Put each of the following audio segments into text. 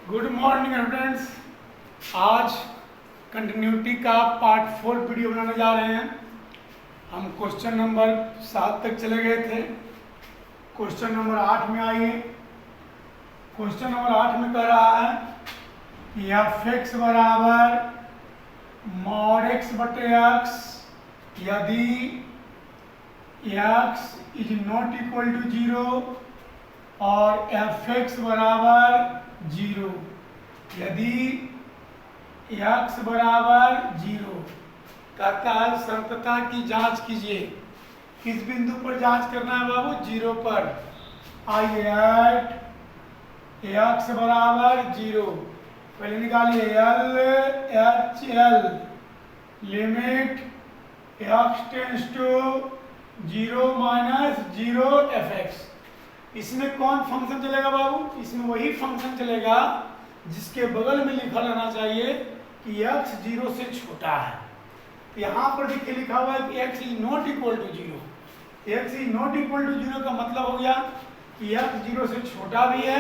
Good morning friends. आज continuity का part 4 video बनाने जा रहे हैं। हम क्वेश्चन नंबर 7 तक चले गए थे। क्वेश्चन नंबर 8 में आइए। क्वेश्चन नंबर 8 में कह रहा है कि एफ एक्स बराबर मॉड एक्स बटे एक्स यदि x is not equal to 0 और एफ एक्स बराबर 0 यदि x बराबर 0 कहता है संतता की जांच कीजिए। किस बिंदु पर जांच करना है बाबू? 0 पर। आइए एट x बराबर 0 पहले निकालिए L H L limit x tends to 0 minus 0 f x. इसमें कौन फंक्शन चलेगा बाबू? इसमें वही फंक्शन चलेगा जिसके बगल में लिखा रहना चाहिए कि x 0 से छोटा है। तो यहाँ पर देखिए लिखा हुआ है कि x is not equal to 0। x is not equal to 0 का मतलब हो गया कि x 0 से छोटा भी है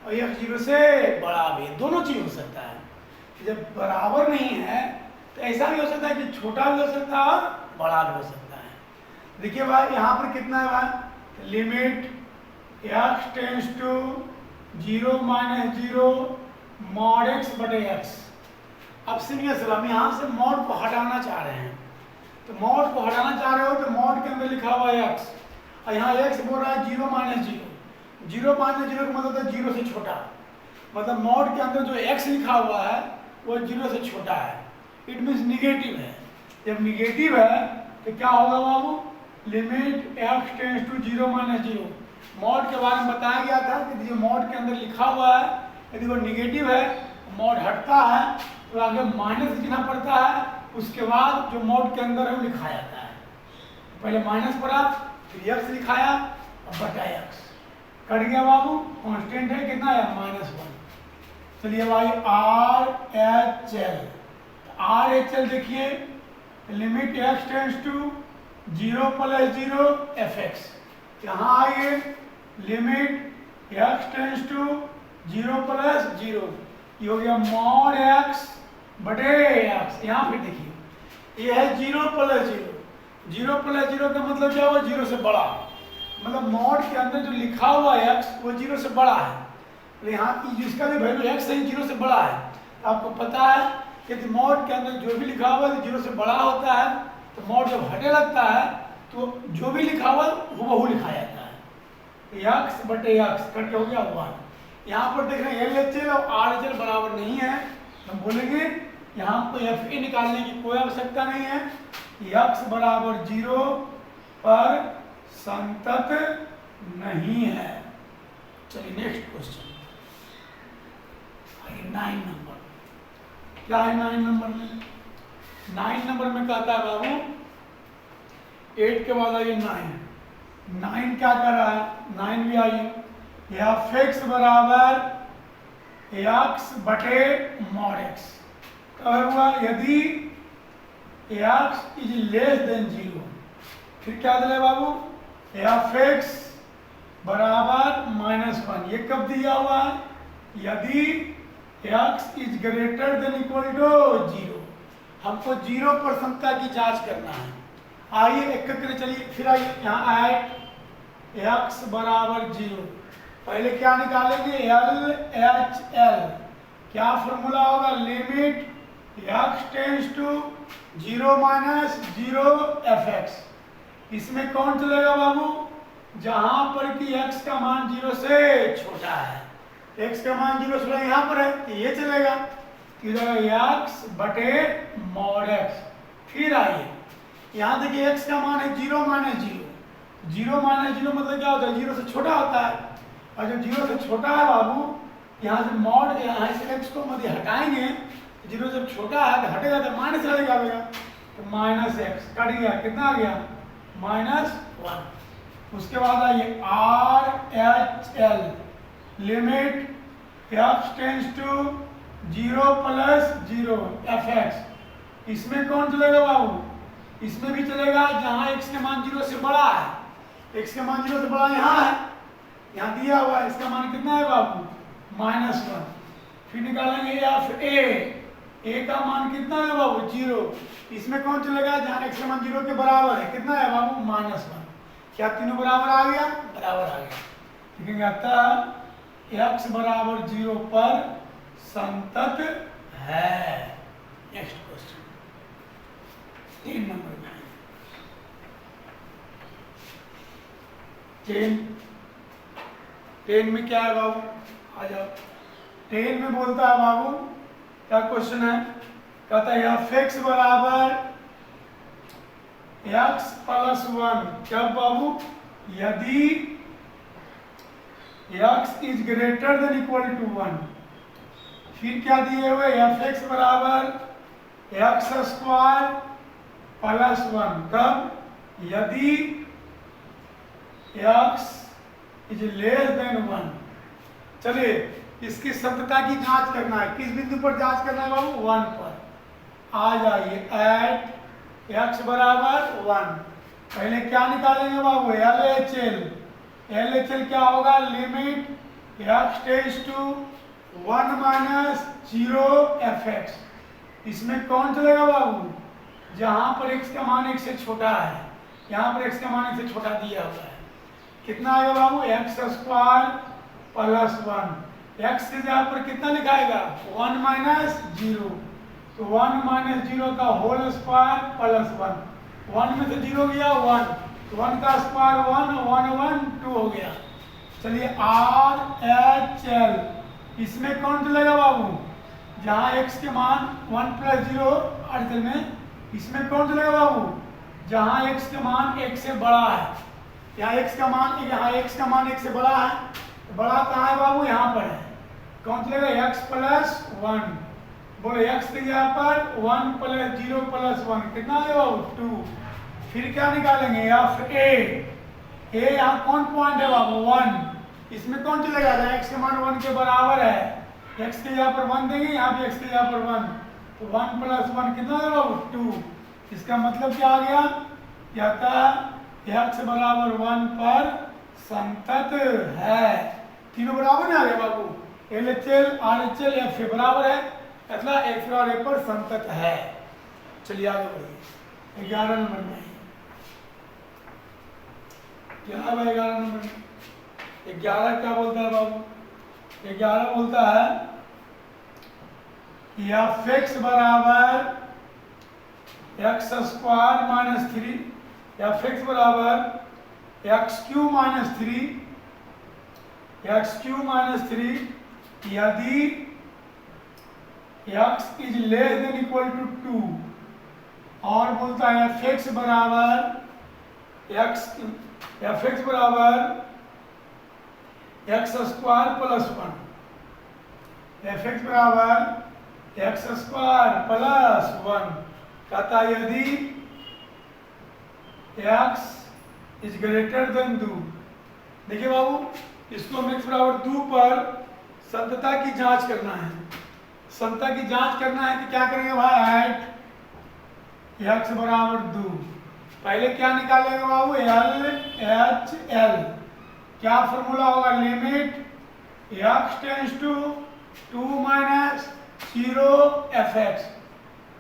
और x 0 से बड़ा भी है। दोनों चीज हो सकता है। जब बराबर नहीं है तो ऐसा भी हो सकता है कि छोटा भी हो सकता है और बड़ा भी हो सकता है। देखिए भाई यहाँ पर कितना है भाई? Limit x tends to 0 minus 0 mod x बटे x। अब सुनिए सर, हम यहाँ से मॉड को हटाना चाह रहे हैं। तो मॉड को हटाना चाह रहे हो तो मॉड के अंदर लिखा हुआ है x और यहाँ x बोल रहा है 0 माइनस 0। 0 माइनस 0 का मतलब है 0 से छोटा। मतलब मॉड के अंदर जो x लिखा हुआ है वो 0 से छोटा है। इट मीन्स निगेटिव है। जब निगेटिव है तो क्या होगा बाबू? Limit x tends to 0 minus 0। Mod के बारे में बताया गया था कि जो मॉड के अंदर लिखा हुआ है यदि वो निगेटिव है, मॉड हटता है तो आगे माइनस लिखना पड़ता है। उसके बाद जो मॉड के अंदर है वो लिखा जाता है। पहले माइनस पड़ा, फिर एक्स लिखाया और बटा एक्स कट गया बाबू। कांस्टेंट है कितना है? -1। चलिए भाई R H L. R H L देखिए limit x tends to 0 plus 0 f x. यहाँ आइए limit x tends to 0 plus 0 ये हो गया मॉड x बटे x। यहाँ फिर देखिए ये है 0 प्लस 0। 0 प्लस 0 का मतलब क्या हुआ? 0 से बड़ा। मतलब मॉड के अंदर जो लिखा हुआ है x वो 0 से बड़ा है। तो यहाँ की जिसका जो वैल्यू x है 0 से बड़ा है। आपको पता है कि मॉड के अंदर जो भी लिखा हुआ है 0 से बड़ा होता है। तो मॉड जब हटे लगता है तो जो भी लिखा हुआ है वो लिखा जाता है। x बटे x कट हो गया 1। यहाँ पर देख रहे हैं एल एच एल और आर एच एल बराबर नहीं है। हम बोलेंगे यहाँ पर एफ ए निकालने की कोई आवश्यकता नहीं है। x बराबर 0 पर संतत नहीं है। चलिए नेक्स्ट क्वेश्चन 9 नंबर। क्या है 9 नंबर में? 9 नंबर में कहता है बाबू 8 के बाद आइए 9 क्या कर रहा है? 9 भी आइए एफ एक्स बराबर एक्स बटे मॉड एक्स। कब हुआ? यदि एक्स इज लेस देन 0। फिर क्या दिया बाबू? एफ एक्स बराबर -1। ये कब दिया हुआ है? यदि x is greater than equal to 0। हमको 0 पर समता की जांच करना है। आइए एक करके चलिए। फिर आइए यहाँ आए x बराबर 0। पहले क्या निकालेंगे? L H L. क्या फॉर्मूला होगा? Limit x tends to 0 minus 0 f x. इसमें कौन चलेगा बाबू? जहां पर कि x का मान 0 से छोटा है। x का मान 0 से छोटा यहाँ पर है तो ये चलेगा। इधर x बटे मॉड x। फिर आइए यहाँ देखिए x का मान है 0 माइनस 0। 0 माइनस 0 मतलब क्या होता है? 0 से छोटा होता है। और जब 0 से छोटा है बाबू यहाँ से मॉड यहाँ से x को मध्य हटाएंगे। 0 जब छोटा है तो हटेगा तो माइनस रहेगा तो -x कट गया। कितना आ गया? -1। उसके बाद आइए R H L limit x tends to 0 plus 0 f x. इसमें कौन चलेगा बाबू? इसमें भी चलेगा जहां x का मान 0 से बड़ा है। x का मान 0 से बड़ा यहाँ है, यहाँ दिया हुआ है। इसका मान कितना है बाबू? -1। फिर निकालेंगे एफ ए का मान कितना है बाबू 0। इसमें कौन चलेगा जहाँ x का मान 0 के बराबर है, कितना है बाबू -1। क्या तीनों बराबर आ गया, बराबर आ गया। लिखेंगे अतः x बराबर 0 पर संतत है। नेक्स्ट क्वेश्चन 3 नंबर में 10 में क्या है बाबू, आ जाओ। 10 में बोलता है बाबू, क्या क्वेश्चन है, कहता है f(x) बराबर x + 1। क्या बाबू, यदि x is greater than equal to 1। फिर क्या दिए हुए, f(x) बराबर x² + 1। कब, यदि x इज लेस देन 1। चलिए इसकी संतता की जांच करना है, किस बिंदु पर जांच करना है बाबू, 1 पर। आ जाइए एट x बराबर 1। पहले क्या निकालेंगे बाबू, LHL क्या होगा, limit x tends to 1 - 0 fx। इसमें कौन चलेगा बाबू, जहां पर x का मान 1 से छोटा है, यहाँ पर x का मान 1 से छोटा दिया हुआ है। कितना आएगा बाबू, x² + 1। x के जगह पर कितना लिखाएगा, 1 - 0। तो 1 - 0 का होल स्क्वायर + 1। 1 में से 0 गया 1, 1 का स्क्वायर 1, 1 1 2 हो गया। चलिए RHL, इसमें कौन चलेगा बाबू, जहाँ x के मान 1 + 0 RHL में, इसमें कौन चलेगा बाबू, जहाँ x के मान 1 से बड़ा है। यहाँ x का मान 1 से बड़ा है, बड़ा कहाँ है बाबू, यहाँ पर है। कौन चलेगा, x + 1। बोलो x की जगह पर 1 + 0 + 1 कितना है बाबू, 2। फिर क्या निकालेंगे, f(a) यहाँ कौन पॉइंट है बाबू, 1। इसमें कौन चलेगा, x का मान 1 के बराबर है, x की जगह पर 1 देंगे, यहाँ भी x की जगह पर 1। तो 1 + 1 कितना है बाबू, 2। इसका मतलब क्या आ गया, x बराबर 1 पर संतत है। तीनों बराबर नहीं आ गया बाबू, LHL RHL FA बराबर है, मतलब F और A पर संतत है। चलिए आगे बढ़िए 11 नंबर में। क्या है भाई 11 नंबर में, 11 क्या बोलता है बाबू, 11 बोलता है f(x) बराबर x² - 3, f(x) बराबर x³ - 3 यदि x is less than equal to 2। और बोलता है f(x) बराबर x² + 1। f(x) बराबर x² + 1। कहता यदि x इज ग्रेटर देन 2। देखिए बाबू, इसको हम x बराबर 2 पर संतता की जांच करना है। संतता की जांच करना है कि क्या करेंगे भाई, एट x बराबर 2। पहले क्या निकालेंगे बाबू, LHL। क्या फॉर्मूला होगा, limit x tends to 2 - 0 fx।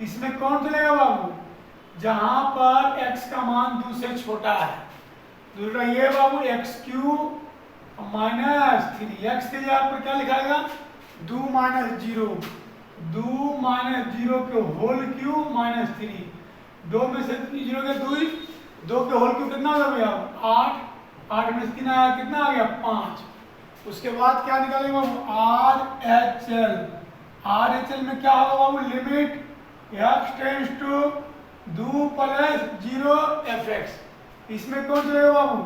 इसमें कौन चलेगा बाबू, जहां पर x का मान 2 से छोटा है। दूसरा ये बाबू x³ - 3, x के जगह पर क्या लिखाएगा, 2 - 0, 2 - 0 के होल क्यूब -3। 2 में से 0 के 2 के होल क्यूब कितना हो गया, 8। 8 में से 3 आया, कितना आ गया, 5। उसके बाद क्या निकालेंगे बाबू, RHL में क्या होगा बाबू, limit x tends to 2 + 0 fx। इसमें कौन चलेगा बाबू,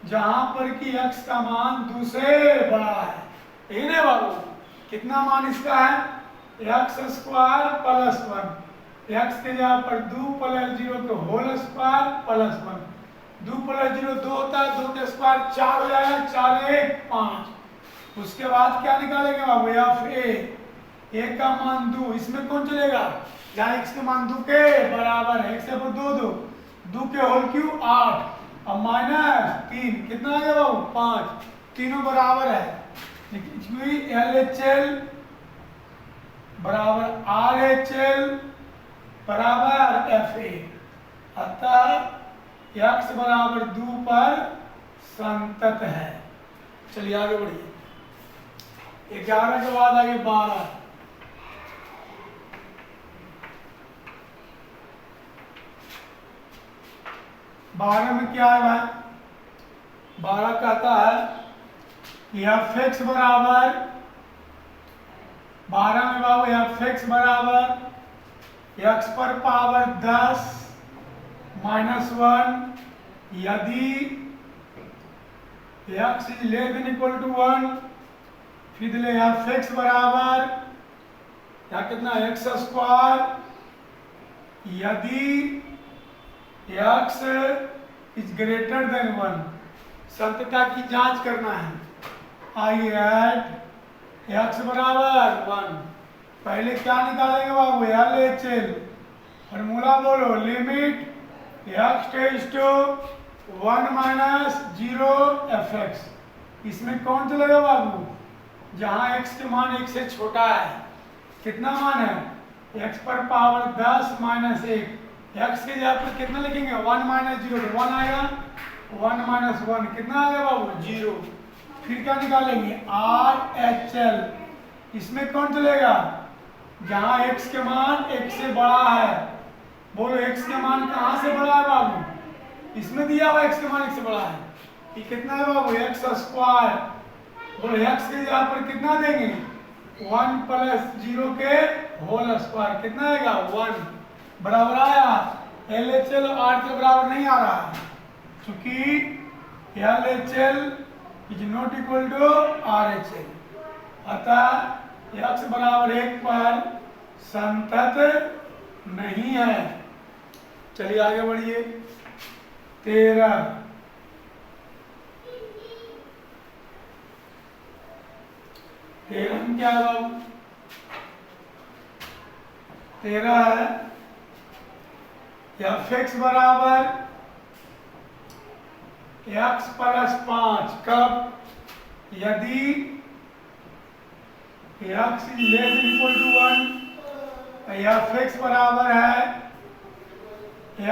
जहां पर कि x का मान 2 से बड़ा है। ठीक है बाबू, कितना मान इसका है, x² + 1। x के जगह पर 2 + 0 के होल स्क्वायर + 1। 2 + 0 2 होता है, 2 के स्क्वायर 4 हो जाएगा, 4 1 5। उसके बाद क्या निकालेंगे बाबू, a का मान 2। इसमें कौन चलेगा, जहाँ x का मान 2 के बराबर है, x पर 2 के होल क्यूब 8 और -3 कितना आ गया बाबू, 5। तीनों बराबर है। LHL बराबर आर एच एल बराबर एफ ए। अतः x बराबर 2 पर संतत है। चलिए आगे बढ़िए। 11 के बाद आगे 12। 12 में क्या है भाई? 12 कहता है कि एफ एक्स बराबर 12 में बाबू एफ एक्स बराबर एक्स पर पावर 10 माइनस 1 यदि x is less than equal to 1। फिर ले एफ एक्स बराबर या कितना एक्स स्क्वायर यदि x इज ग्रेटर देन 1। संतता की जांच करना है। आई एट x बराबर 1। पहले क्या निकालेंगे बाबू? L H L. फॉर्मूला बोलो। Limit x tends to 1 minus 0 f x. इसमें कौन चलेगा बाबू? जहां x के मान 1 से छोटा है। कितना मान है? x पर पावर 10 माइनस 1। x के जगह पर कितना लिखेंगे? 1 माइनस 0 तो 1 आएगा। 1 माइनस 1 कितना आएगा बाबू? 0। फिर क्या निकालेंगे? Are H L. इसमें कौन चलेगा? जहां x के मान 1 से बड़ा है। बोलो x के मान कहां से बड़ा है बाबू? इसमें दिया हुआ x के मान 1 से बड़ा है। ये कितना है बाबू? X square. बोलो x के जगह पर कितना देंगे? 1 प्लस 0 के होल स्क्वायर। कितना आएगा? 1 बराबर आया। एल एच एल आर के बराबर नहीं आ रहा है क्योंकि L H L is not equal to R H L. अतः x बराबर 1 पर संतत नहीं है। चलिए आगे बढ़िए। 13 में क्या है बाबू? 13 है एफ एक्स बराबर x प्लस 5 कब? यदि x is less than equal to 1। F x बराबर है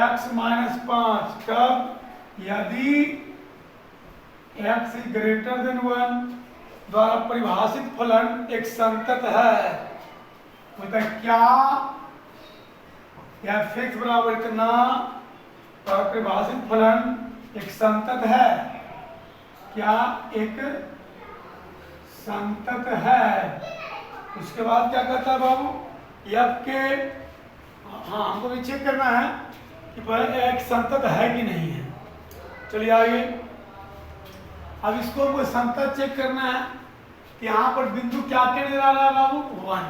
x माइनस 5 कब? यदि x इज ग्रेटर देन 1 द्वारा परिभाषित फलन एक संतत है। मतलब क्या एफ एक्स बराबर इतना द्वारा परिभाषित फलन एक संतत है? क्या एक संतत है? उसके बाद क्या कहता है बाबू? एफ के हाँ हमको भी चेक करना है कि पहले एक संतत है कि नहीं है। चलिए आगे। अब इसको हमको संतत चेक करना है कि यहाँ पर बिंदु क्या क्या नजर आ रहा है बाबू? 1।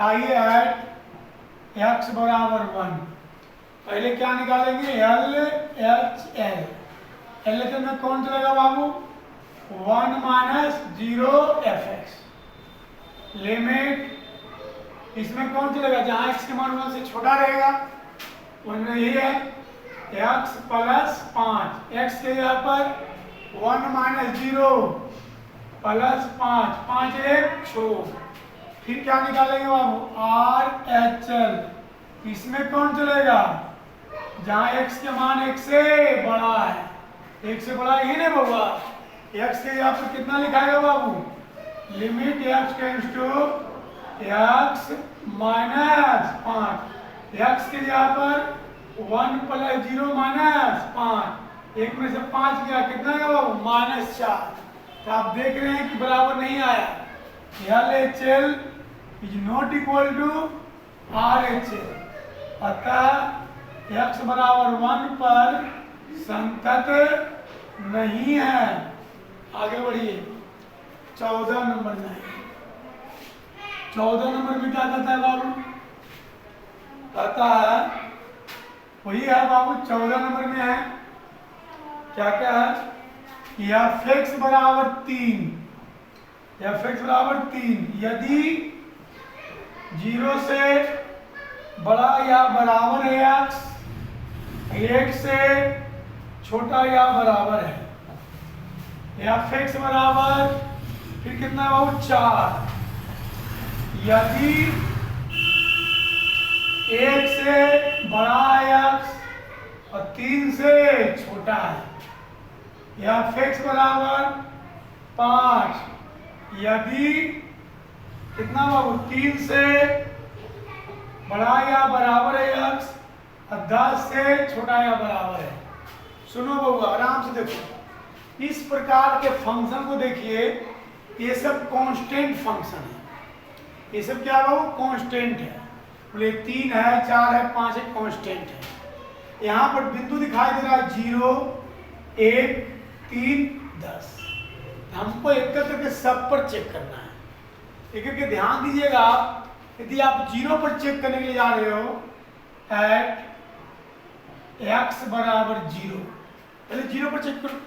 आइए ऐड x बराबर 1। पहले क्या निकालेंगे? L H L. L H L में कौन चलेगा बाबू? 1 माइनस 0 एफ एक्स। लिमिट इसमें कौन चलेगा? जहां x के मान 1 से छोटा रहेगा उनमें यही है x प्लस 5। x के जगह पर 1 माइनस 0 प्लस 5 5 1 छोड़। फिर क्या निकालेंगे बाबू? Are H L. इसमें कौन चलेगा? जहां x के मान 1 से बड़ा है। 1 से बड़ा ही नहीं बाबा। x के यहाँ पर कितना लिखाएगा बाबू? Limit x tends to x minus 5। x के यहाँ पर 1 प्लस 0 माइनस 5। 1 में से 5 गया कितना गया बाबू? माइनस 4। तो आप देख रहे हैं कि बराबर नहीं आया। L H L is not equal to R H L. अतः x बराबर 1 पर संतत नहीं है। आगे बढ़िए। 14 नंबर में 14 नंबर में क्या कहता है बाबू? कहता है वही है बाबू। 14 नंबर में है क्या क्या है? एफ एक्स बराबर 3। एफ एक्स बराबर 3 यदि 0 से बड़ा या बराबर है x, 1 से छोटा या बराबर है। एफ एक्स बराबर फिर कितना बाबू? 4 यदि 1 से बड़ा है x और 3 से छोटा है, या f(x) बराबर 5 यदि कितना बाबू 3 से बड़ा या बराबर है x और 10 से छोटा या बराबर है। सुनो बाबू आराम से देखो, इस प्रकार के फंक्शन को देखिए, ये सब कांस्टेंट फंक्शन है। ये सब क्या बाबू कांस्टेंट है। बोले 3 है 4 है 5 है कांस्टेंट है। यहाँ पर बिंदु दिखाई दे रहा है 0 1 3 10। हमको एक करके सब पर चेक करना है। एक करके ध्यान दीजिएगा, आप यदि आप 0 पर चेक करने के लिए जा रहे हो एट x बराबर 0, पहले 0 पर चेक करो।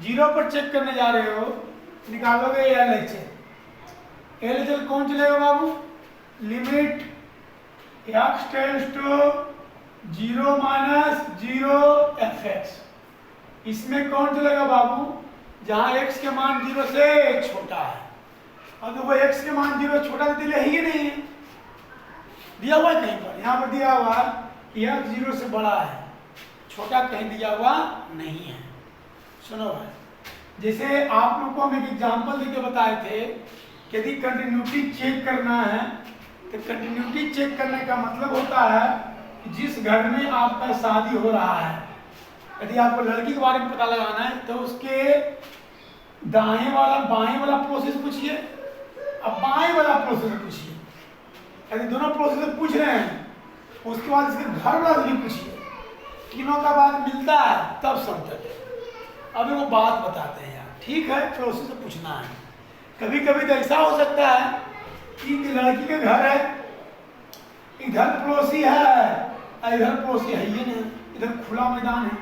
0 पर चेक करने जा रहे हो, निकालोगे LHS। LHS कौन चलेगा बाबू? Limit x tends to 0 minus 0 fx। इसमें कौन चलेगा बाबू? जहां x के मान 0 से छोटा है। अब देखो x के मान 0 छोटा तो दिया ही नहीं है, दिया हुआ है कहीं पर? यहाँ पर दिया हुआ कि x 0 से बड़ा है, छोटा कहीं दिया हुआ नहीं है। सुनो भाई, जैसे आप लोग को हम एक एग्जांपल देके बताए थे कि यदि कंटिन्यूटी चेक करना है तो कंटिन्यूटी चेक करने का मतलब होता है कि जिस घर में आपका शादी हो रहा है, यदि आपको लड़की के बारे में पता लगाना है तो उसके दाएं वाला प्रोसेस पूछिए, अब बाएं वाला प्रोसेस पूछिए। यदि दोनों प्रोसेस पूछ रहे हैं, उसके बाद इसके घर वाला भी पूछिए, तीनों का बात मिलता है तब समझते हैं। अब वो बात बताते हैं यार, ठीक है प्रोसेस से पूछना है। कभी कभी तो ऐसा हो सकता है कि लड़की के घर है, इधर पड़ोसी है, इधर पड़ोसी है ही नहीं, इधर खुला मैदान है।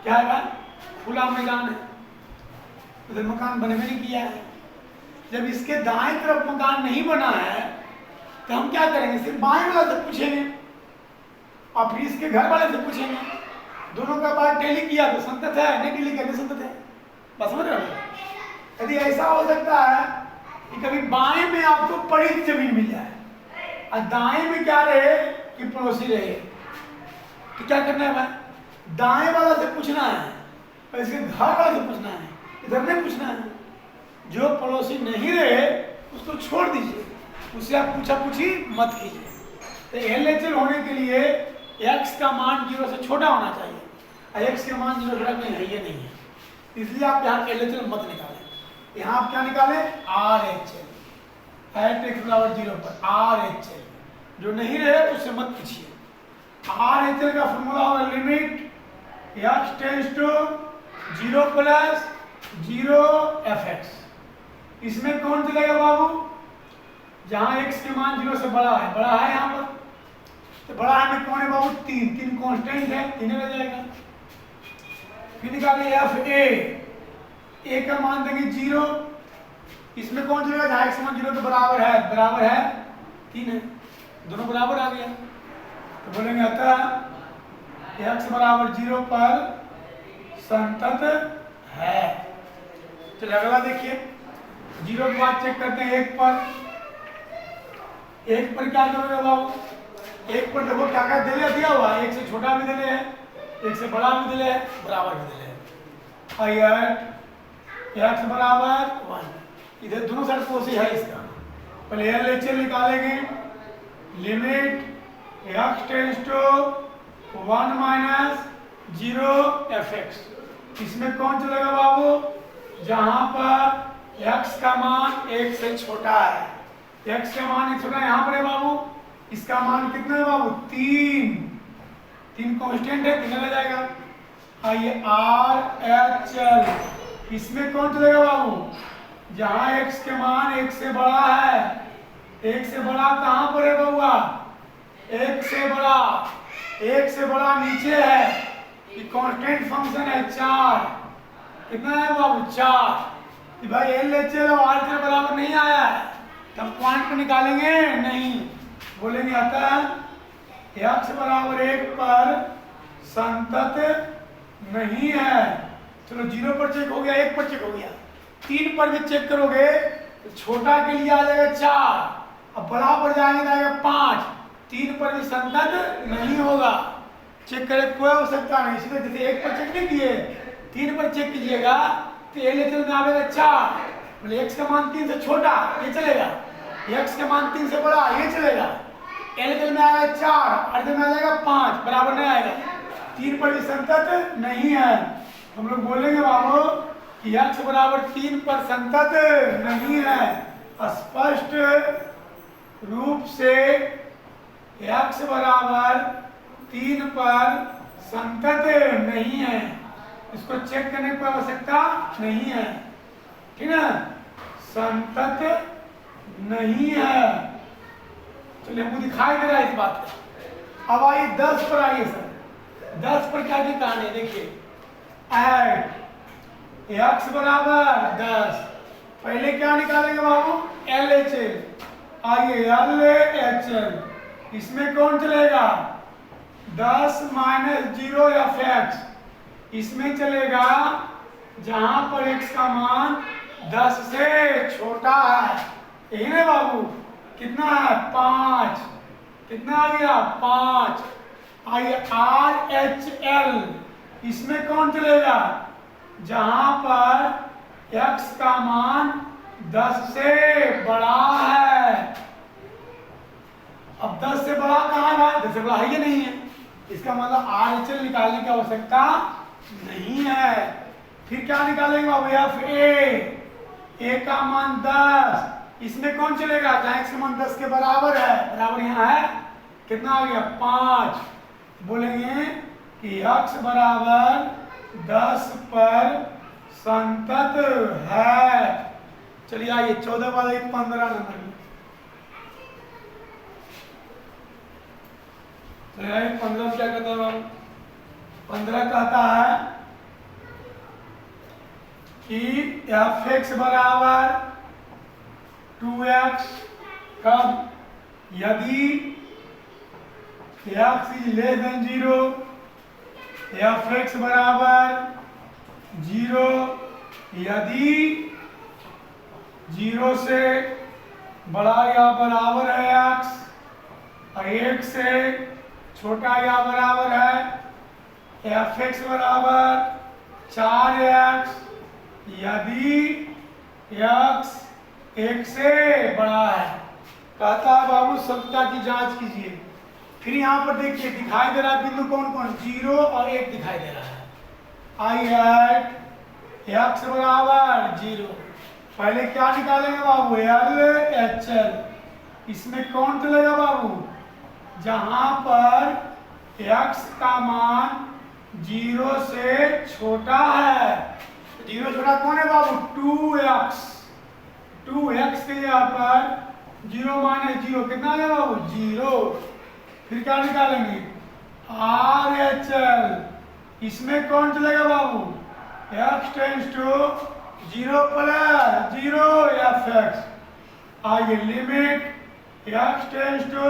क्या है भाई? खुला मैदान है, उधर मकान बने नहीं किया है। जब इसके दाएं तरफ मकान नहीं बना है तो हम क्या करेंगे? सिर्फ बाएं वाला से पूछेंगे और फिर इसके घर वाले से पूछेंगे। दोनों का बात डेली किया तो संतत है, नहीं डेली करने संतत है। बस समझ रहे हो? यदि ऐसा हो सकता है कि कभी बाएं में आपको पड़ी जमीन मिल जाए और दाएं में क्या रहे कि पड़ोसी रहे, तो क्या करना है भाई? दाएं वाला से पूछना है और इसके घर वाले से पूछना है, इधर नहीं पूछना है। जो पड़ोसी नहीं रहे उसको छोड़ दीजिए, उससे आप पूछा पूछी मत कीजिए। तो LHS होने के लिए x का मान 0 से छोटा होना चाहिए और x के मान 0 से छोटा कहीं है ये नहीं है, इसलिए आप यहाँ LHS मत निकालें। यहाँ आप क्या निकालें? RHS एट x बराबर 0 पर RHS। जो नहीं रहे उससे मत पूछिए। RHS का फॉर्मूला होगा limit x tends to 0 plus 0 fx। इसमें कौन चलेगा बाबू? जहां x के मान 0 से बड़ा है, बड़ा है यहाँ पर, तो बड़ा है में कौन है बाबू? 3 कांस्टेंट है, 3 रह जाएगा। फिर निकालिए a का मान देंगे 0। इसमें कौन चलेगा? जहां x के मान 0 के बराबर है 3 है, दोनों बराबर आ गया। तो बोलेंगे अतः x बराबर 0 पर संतत है। चलिए अगला देखिए, 0 के बाद चेक करते हैं 1 पर। 1 पर क्या करोगे बाबू? 1 पर देखो क्या क्या दिया हुआ है, 1 से छोटा भी दिले है, 1 से बड़ा भी दिले है, बराबर भी दिले है। x बराबर 1, इधर दोनों साइड कोसी है इसका। पहले LHS निकालेंगे, limit x tends to 1 minus 0 fx। इसमें कौन चलेगा बाबू? जहां पर x का मान 1 से छोटा है, x का मान 1 छोटा यहाँ पर है बाबू। इसका मान कितना है बाबू? 3 कांस्टेंट है, 3 रह जाएगा। आइए RHS, इसमें कौन चलेगा बाबू? जहां x के मान 1 से बड़ा है, 1 से बड़ा कहां पर है बउआ? 1 से बड़ा नीचे है, ये कांस्टेंट फंक्शन है 4। कितना है बाबू? 4। भाई LHS और RHS बराबर नहीं आया है, तब पॉइंट को निकालेंगे नहीं, बोलेंगे अतः x बराबर 1 पर संतत नहीं है। चलो 0 पर चेक हो गया, 1 पर चेक हो गया, 3 पर भी चेक करोगे तो छोटा के लिए आ जाएगा 4, अब बड़ा पर जाएंगे तो आएगा 5, 3 पर भी संतत नहीं होगा। चेक करें, कोई आवश्यकता नहीं। इसलिए जैसे 1 पर चेक नहीं किए, 3 पर चेक कीजिएगा तो LHS में आएगा 4, मतलब x का मान 3 से छोटा ये चलेगा, x का मान 3 से बड़ा ये चलेगा। LHS में आएगा 4, अर्ध में आ जाएगा 5, बराबर नहीं आएगा, 3 पर भी संतत नहीं है। हम लोग बोलेंगे बाबू कि x बराबर 3 पर संतत नहीं है। स्पष्ट रूप से x बराबर 3 पर संतत नहीं है, इसको चेक करने की आवश्यकता नहीं है, ठीक है, संतत नहीं है। चलिए हमको दिखाई दे रहा है इस बात का। अब आइए 10 पर आइए सर, 10 पर क्या की कहानी देखिए, ऐड x बराबर 10, पहले क्या निकालेंगे बाबू LHS, आइए LHS, इसमें कौन चलेगा 10 - 0 f(x), इसमें चलेगा जहां पर x का मान 10 से छोटा है, यही ना बाबू, कितना है 5, कितना आ गया 5। आइए RHL, इसमें कौन चलेगा जहां पर x का मान 10 से बड़ा है। अब 10 से बड़ा कहाँ है, 10 से बड़ा है या नहीं है, इसका मतलब RHL निकालने की आवश्यकता नहीं है। फिर क्या निकालेंगे बाबू FA, A का मान 10, इसमें कौन चलेगा जहां x का मान 10 के बराबर है, बराबर यहाँ है, कितना आ गया 5, बोलेंगे कि x बराबर 10 पर संतत है। चलिए आइए 14 वाले 15 नंबर में, चलिए आइए 15 में क्या कहता है बाबू, 15 कहता है कि f(x) बराबर 2x, कब, यदि x is less then 0, f(x) बराबर 0, यदि 0 से बड़ा या बराबर है x और 1 से छोटा या बराबर है, f(x) बराबर 4x, यदि x 1 से बड़ा है। कहता है बाबू सत्यता की जांच कीजिए। फिर यहाँ पर देखिए दिखाई दे रहा है बिंदु कौन कौन, 0 और 1 दिखाई दे रहा है। आई एट x बराबर 0, पहले क्या निकालेंगे बाबू LHL, इसमें कौन चलेगा बाबू जहां पर x का मान 0 से छोटा है। 0 छोटा कौन है बाबू 2x के यहाँ पर 0 - 0 कितना है बाबू 0। फिर क्या निकालेंगे RHL, इसमें कौन चलेगा बाबू x टेंड्स टू 0 + 0 f(x), आइए लिमिट x टेंड्स टू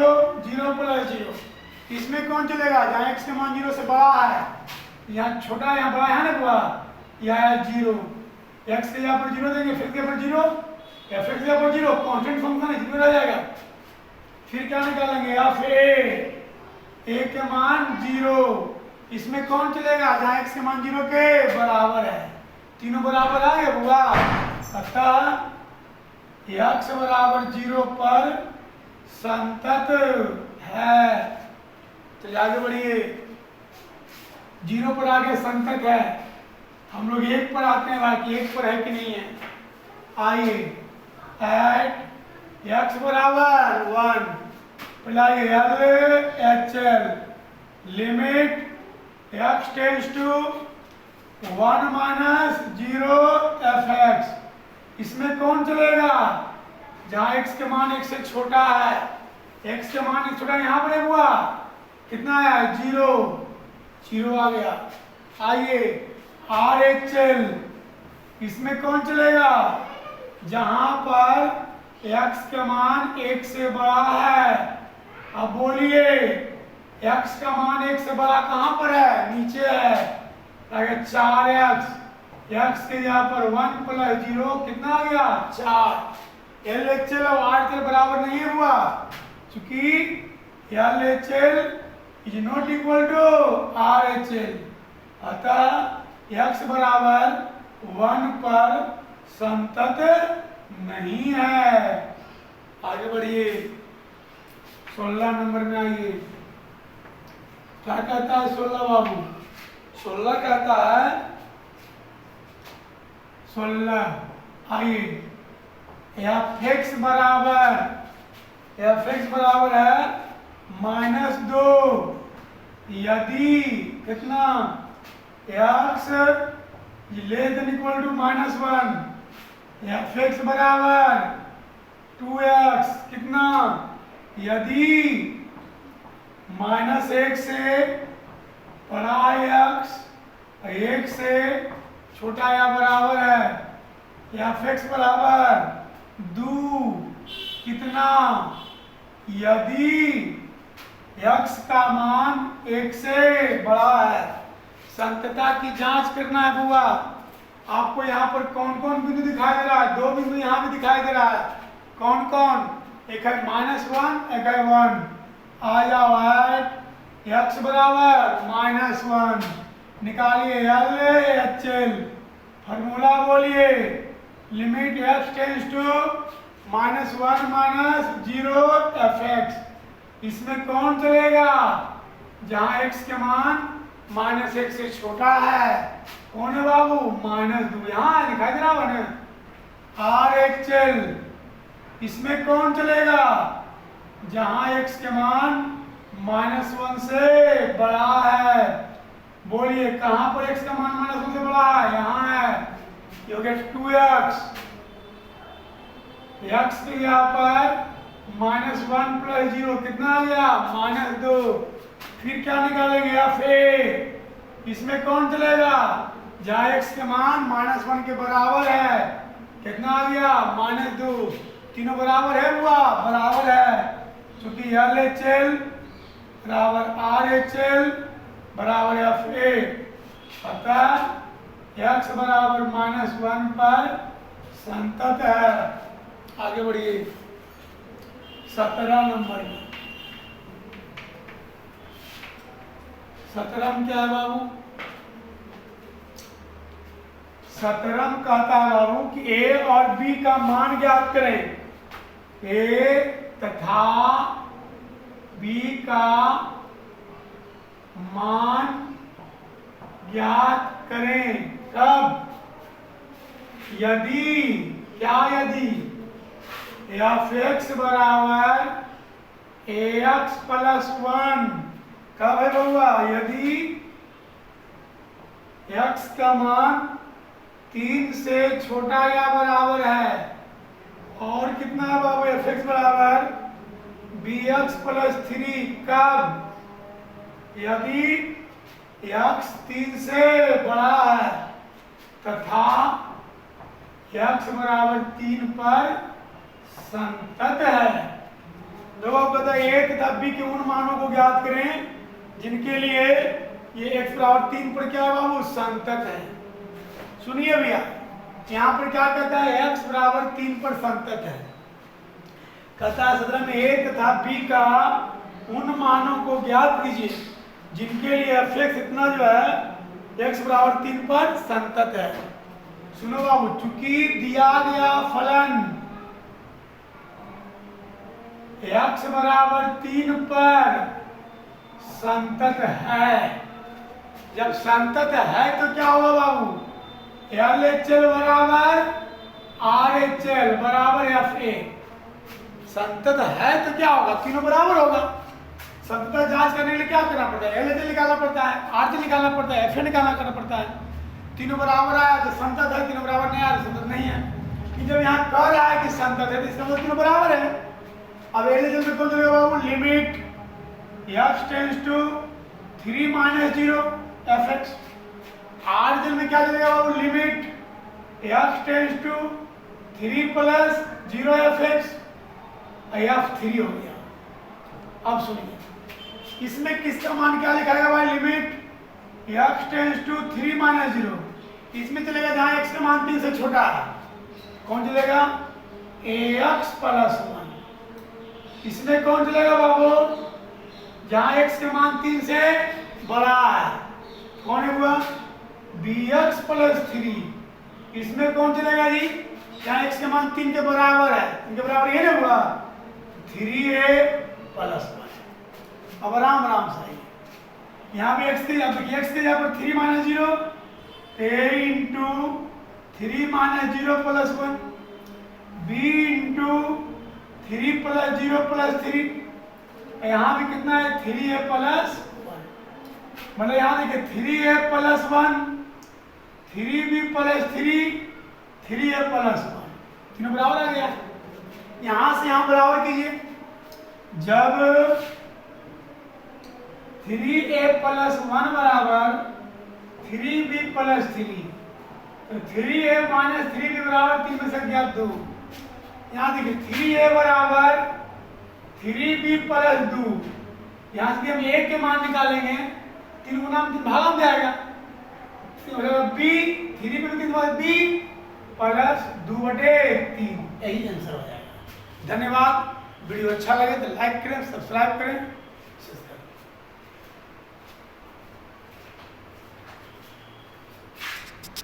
0 + 0, इसमें कौन चलेगा जहाँ x का मान 0 से बड़ा है, यहाँ छोटा है यहाँ बड़ा है ना पूरा, यहाँ है 0, x के यहाँ पर 0 देंगे, फिर के पर 0, f(x) के यहाँ पर 0, कांस्टेंट फंक्शन है 0 रह जाएगा। फिर क्या निकालेंगे A के मान 0, इसमें कौन चलेगा जहाँ x के मान 0 के बराबर है, तीनों बराबर आ गए बुआ, अतः x बराबर 0 पर संतत है। चलिए आगे बढ़िए, 0 पर आगे संतत है। हम लोग 1 पर आते हैं भाई कि 1 पर है कि नहीं है। आइए एट x बराबर 1, LHL, limit x tends to 1 - 0 f(x), इसमें कौन चलेगा जहां x के मान 1 से छोटा है, x के मान 1 छोटा यहाँ पर हुआ कितना है 0 आ गया। आइए RHL, इसमें कौन चलेगा जहां पर x का मान 1 से बड़ा है। अब बोलिए x का मान 1 से बड़ा कहां पर है, नीचे है, 4x, x के यहाँ पर 1 + 0 कितना आ गया 4, एल एच एल और आर एच एल बराबर नहीं हुआ, क्योंकि L H L is not equal to R H L, अतः एक्स बराबर 1 पर संतत नहीं है। आगे बढ़िए, 16 नंबर में आइए। क्या कहता है 16 बाबू? 16 कहता है, 16 आइए, एफ एक्स बराबर है -2 यदि कितना x less than equal to -1, f x बराबर 2x कितना यदि -1 से बड़ा x 1 से छोटा या बराबर है, एफ एक्स बराबर 2 कितना यदि x का मान 1 से बड़ा है। संतता की जांच करना है बुआ। आपको यहाँ पर कौन कौन बिंदु दिखाई दे रहा है? 2 बिंदु यहाँ भी दिखाई दे रहा है। कौन कौन? एक है -1, एक है 1। आ जाओ ऐट x बराबर -1, निकालिए एल एच एल, फॉर्मूला बोलिए, limit x tends to -1 -0 fx। इसमें कौन चलेगा? जहां x के मान -1 से छोटा है। कौन है बाबू? -2, यहाँ दिखाई दे रहा हो ना, आर एच एल। इसमें कौन चलेगा? जहां x के मान -1 से बड़ा है। बोलिए कहां पर x का मान -1 से बड़ा है? यहाँ है, यू गेट 2x। x के यहाँ पर -1 + 0 कितना आ गया? -2। फिर क्या निकालेंगे? F A. इसमें कौन चलेगा? जहाँ x के मान -1 के बराबर है। कितना आ गया? -2। तीनों बराबर है हुआ? बराबर है, क्योंकि एल एच एल बराबर आर एच एल बराबर एफ ए, अतः x बराबर -1 पर संतत है। आगे बढ़िए, 17 नंबर में। 17 क्या है बाबू? 17 कहता है बाबू कि a और b का मान ज्ञात करें। a तथा b का मान ज्ञात करें। कब? यदि, क्या यदि? एफ एक्स बराबर ax + 1। कब है बउआ? यदि x का मान 3 से छोटा या बराबर है। और कितना है बाबू? एफ एक्स बराबर bx + 3। कब? यदि x 3 से बड़ा है तथा x बराबर 3 पर संतत है। दो आप बताइए, a तथा b के उन मानों को ज्ञात करें जिनके लिए ये x बराबर 3 पर क्या है बाबू? संतत है। सुनिए भैया, यहाँ पर क्या कहता है? x बराबर 3 पर संतत है। कहता है 17 में a तथा b का उन मानों को ज्ञात कीजिए जिनके लिए f x इतना जो है x बराबर 3 पर संतत है। सुनो बाबू, चूंकि दिया गया फलन x बराबर 3 पर संतत है। जब संतत है तो क्या होगा बाबू? एल एच एल बराबर आर एच एल बराबर एफ ए। संतत है तो क्या होगा? तीनों बराबर होगा। संतत जांच करने के लिए क्या करना पड़ता है? एल एच एल निकालना पड़ता है, आर एच एल निकालना पड़ता है, एफ ए करना पड़ता है। तीनों बराबर आया तो संतत है, तीनों बराबर नहीं आया तो संतत नहीं है। कि जब यहाँ कह रहा है कि संतत है तो इसका मतलब तीनों बराबर है। अब एल एच एल में कौन चलेगा बाबू? Limit x tends to 3 - 0 fx। R H L में क्या चलेगा बाबू? Limit x tends to 3 + 0 fx। f 3 हो गया। अब सुनिए, इसमें किसका मान क्या लिखाएगा भाई? Limit x tends to 3 - 0। इसमें चलेगा जहां x का मान 3 से छोटा है। कौन चलेगा? ax plus 1। इसमें कौन चलेगा बाबू? जहां x के मान 3 से बड़ा है कौन हुआ? bx plus 3। इसमें कौन चलेगा जी? जहां x के मान 3 के बराबर है, 3 के बराबर ये ना हुआ 3a प्लस 1। अब आराम आराम से यहाँ पे x के जगह पर 3 minus 0 a into 3 minus 0 plus 1 b into 3 plus 0 plus 3। यहाँ भी कितना है? 3a plus 1। मतलब यहाँ देखिए 3a plus 1 3b plus 3 3a plus 1 तीनों बराबर आ गया। यहाँ से यहाँ बराबर कीजिए। जब 3a प्लस 1 बराबर 3b प्लस 3 तो 3a माइनस 3b बराबर 3 में से अज्ञात 2। यहाँ देखिए 3a बराबर 3b प्लस 2। यहाँ से हम a के मान निकालेंगे 3 गुना 3 भागा में जाएगा b 3 पे 3 b प्लस 2/3। यही आंसर हो जाएगा। धन्यवाद। वीडियो अच्छा लगे तो लाइक करें, सब्सक्राइब करें।